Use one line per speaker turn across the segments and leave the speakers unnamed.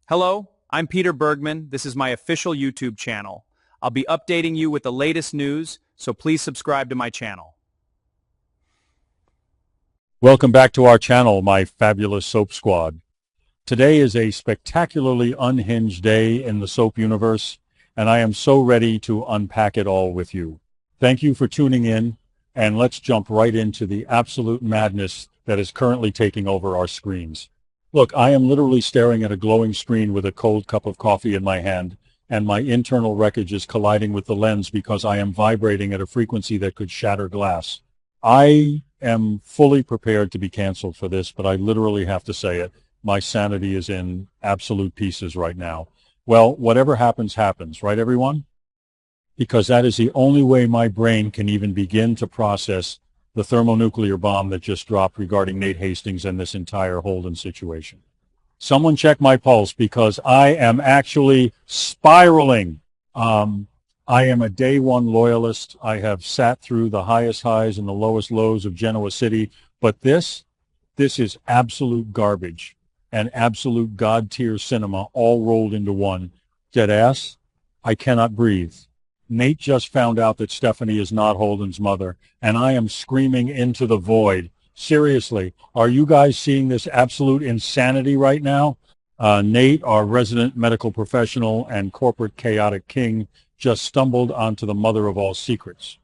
Hello, I'm Peter Bergman. This is my official YouTube channel. I'll be updating you with the latest news, so please subscribe to my channel.
Welcome back to our channel, my fabulous soap squad. Today is a spectacularly unhinged day in the soap universe, and I am so ready to unpack it all with you. Thank you for tuning in, and let's jump right into the absolute madness that is currently taking over our screens. Look, I am literally staring at a glowing screen with a cold cup of coffee in my hand, and my internal wreckage is colliding with the lens because I am vibrating at a frequency that could shatter glass. I am fully prepared to be canceled for this, but I literally have to say it. My sanity is in absolute pieces right now. Well, whatever happens, happens, right, everyone? Because that is the only way my brain can even begin to process the thermonuclear bomb that just dropped regarding Nate Hastings and this entire Holden situation. Someone check my pulse because I am actually spiraling. I am a day one loyalist. I have sat through the highest highs and the lowest lows of Genoa City, but this is absolute garbage and absolute god tier cinema all rolled into one. Deadass, I cannot breathe. Nate just found out that Stephanie is not Holden's mother, and I am screaming into the void. Seriously, are you guys seeing this absolute insanity right now? Nate, our resident medical professional and corporate chaotic king, just stumbled onto the mother of all secrets.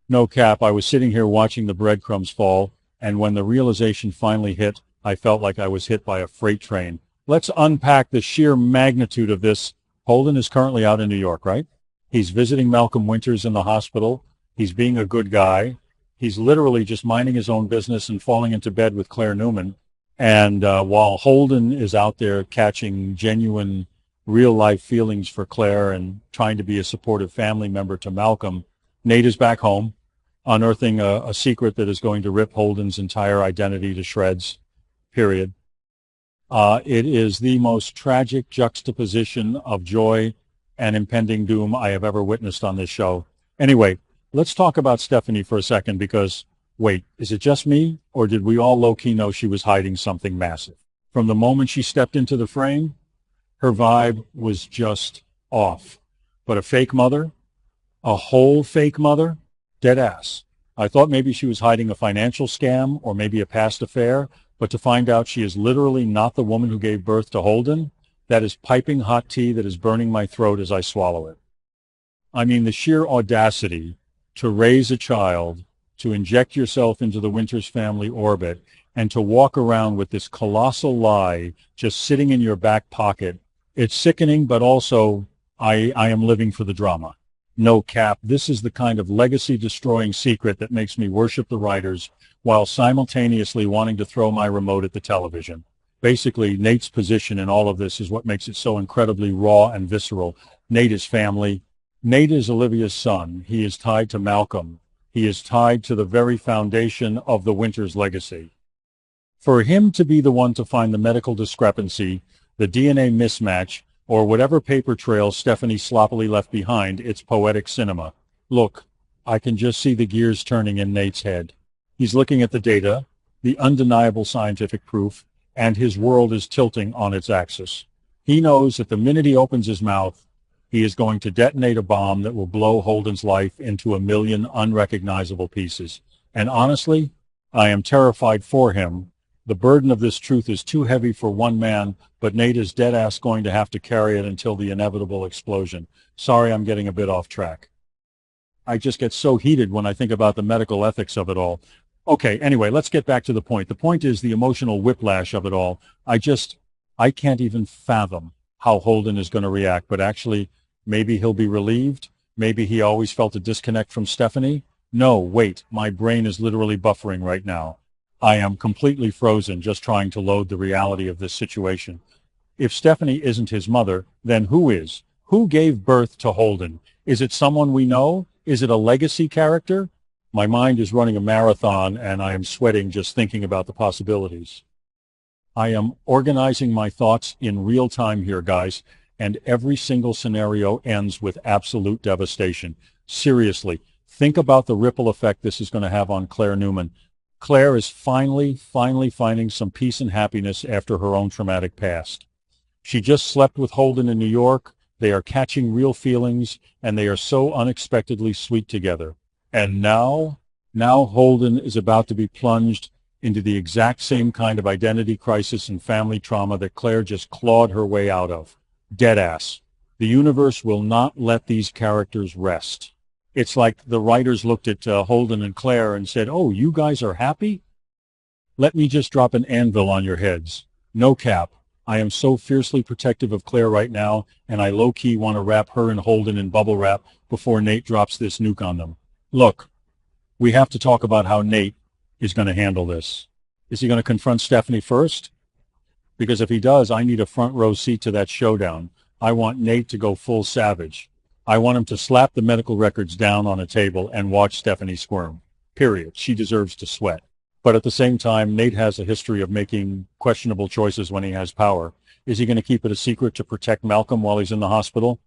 No cap, I was sitting here watching the breadcrumbs fall, and when the realization finally hit, I felt like I was hit by a freight train. Let's unpack the sheer magnitude of this. Holden is currently out in New York, right? He's visiting Malcolm Winters in the hospital. He's being a good guy. He's literally just minding his own business and falling into bed with Claire Newman. And while Holden is out there catching genuine, real-life feelings for Claire and trying to be a supportive family member to Malcolm, Nate is back home, unearthing a secret that is going to rip Holden's entire identity to shreds, period. It is the most tragic juxtaposition of joy and impending doom I have ever witnessed on this show. Anyway, let's talk about Stephanie for a second because, wait, is it just me, or did we all low-key know she was hiding something massive? From the moment she stepped into the frame, her vibe was just off. But a fake mother? A whole fake mother? Dead ass. I thought maybe she was hiding a financial scam or maybe a past affair, but to find out she is literally not the woman who gave birth to Holden, that is piping hot tea that is burning my throat as I swallow it. I mean, the sheer audacity to raise a child, to inject yourself into the Winters family orbit, and to walk around with this colossal lie just sitting in your back pocket. It's sickening, but also I am living for the drama. No cap, this is the kind of legacy-destroying secret that makes me worship the writers while simultaneously wanting to throw my remote at the television. Basically, Nate's position in all of this is what makes it so incredibly raw and visceral. Nate is family. Nate is Olivia's son. He is tied to Malcolm. He is tied to the very foundation of the Winters legacy. For him to be the one to find the medical discrepancy, the DNA mismatch, or whatever paper trail Stephanie sloppily left behind, it's poetic cinema. Look, I can just see the gears turning in Nate's head. He's looking at the data, the undeniable scientific proof, and his world is tilting on its axis. He knows that the minute he opens his mouth, he is going to detonate a bomb that will blow Holden's life into a million unrecognizable pieces. And honestly, I am terrified for him. The burden of this truth is too heavy for one man, but Nate is dead-ass going to have to carry it until the inevitable explosion. Sorry, I'm getting a bit off track. I just get so heated when I think about the medical ethics of it all. Okay, anyway, let's get back to the point. The point is the emotional whiplash of it all. I can't even fathom how Holden is going to react, but actually, maybe he'll be relieved. Maybe he always felt a disconnect from Stephanie. No, wait, my brain is literally buffering right now. I am completely frozen just trying to load the reality of this situation. If Stephanie isn't his mother, then who is? Who gave birth to Holden? Is it someone we know? Is it a legacy character? My mind is running a marathon, and I am sweating just thinking about the possibilities. I am organizing my thoughts in real time here, guys, and every single scenario ends with absolute devastation. Seriously, think about the ripple effect this is going to have on Claire Newman. Claire is finally finding some peace and happiness after her own traumatic past. She just slept with Holden in New York. They are catching real feelings, and they are so unexpectedly sweet together. And now Holden is about to be plunged into the exact same kind of identity crisis and family trauma that Claire just clawed her way out of. Deadass. The universe will not let these characters rest. It's like the writers looked at Holden and Claire and said, "Oh, you guys are happy? Let me just drop an anvil on your heads." No cap. I am so fiercely protective of Claire right now, and I low-key want to wrap her and Holden in bubble wrap before Nate drops this nuke on them. Look, we have to talk about how Nate is going to handle this. Is he going to confront Stephanie first? Because if he does, I need a front row seat to that showdown. I want Nate to go full savage. I want him to slap the medical records down on a table and watch Stephanie squirm. Period. She deserves to sweat. But at the same time, Nate has a history of making questionable choices when he has power. Is he going to keep it a secret to protect Malcolm while he's in the hospital?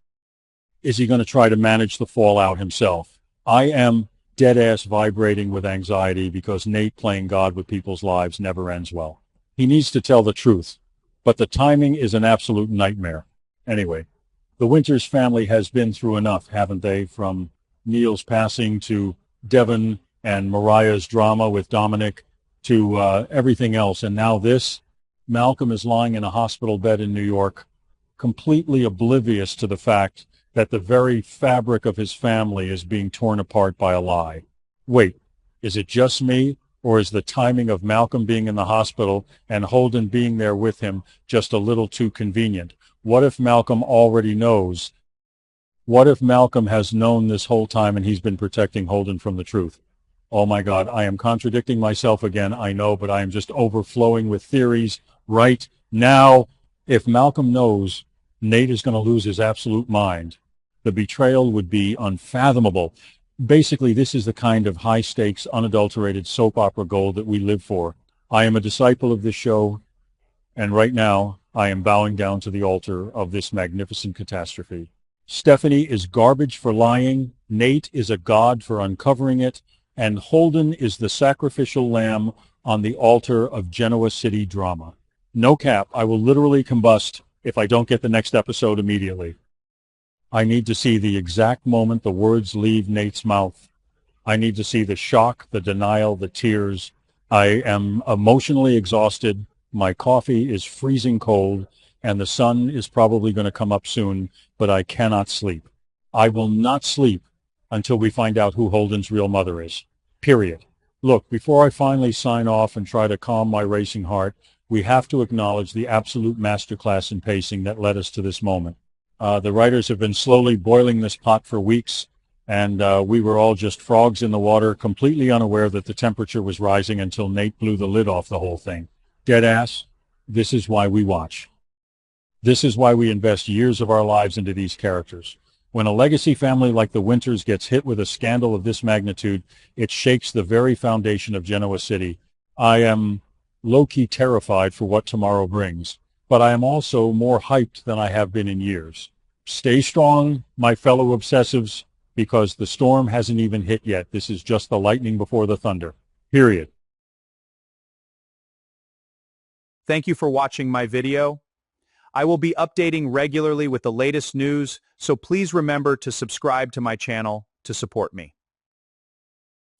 Is he going to try to manage the fallout himself? I am dead-ass vibrating with anxiety because Nate playing God with people's lives never ends well. He needs to tell the truth, but the timing is an absolute nightmare. Anyway, the Winters family has been through enough, haven't they? From Neil's passing to Devon and Mariah's drama with Dominic to everything else. And now this. Malcolm is lying in a hospital bed in New York, completely oblivious to the fact that the very fabric of his family is being torn apart by a lie. Wait, is it just me, or is the timing of Malcolm being in the hospital and Holden being there with him just a little too convenient? What if Malcolm already knows? What if Malcolm has known this whole time and he's been protecting Holden from the truth? Oh my God, I am contradicting myself again, I know, but I am just overflowing with theories right now. If Malcolm knows, Nate is going to lose his absolute mind. The betrayal would be unfathomable. Basically, this is the kind of high-stakes, unadulterated soap opera gold that we live for. I am a disciple of this show, and right now, I am bowing down to the altar of this magnificent catastrophe. Stephanie is garbage for lying, Nate is a god for uncovering it, and Holden is the sacrificial lamb on the altar of Genoa City drama. No cap, I will literally combust if I don't get the next episode immediately. I need to see the exact moment the words leave Nate's mouth. I need to see the shock, the denial, the tears. I am emotionally exhausted. My coffee is freezing cold, and the sun is probably going to come up soon, but I cannot sleep. I will not sleep until we find out who Holden's real mother is. Period. Look, before I finally sign off and try to calm my racing heart, we have to acknowledge the absolute masterclass in pacing that led us to this moment. The writers have been slowly boiling this pot for weeks, and we were all just frogs in the water, completely unaware that the temperature was rising until Nate blew the lid off the whole thing. Deadass, this is why we watch. This is why we invest years of our lives into these characters. When a legacy family like the Winters gets hit with a scandal of this magnitude, it shakes the very foundation of Genoa City. I am low-key terrified for what tomorrow brings, but I am also more hyped than I have been in years. Stay strong, my fellow obsessives, because the storm hasn't even hit yet. This is just the lightning before the thunder. Period.
Thank you for watching my video. I will be updating regularly with the latest news, so please remember to subscribe to my channel to support me.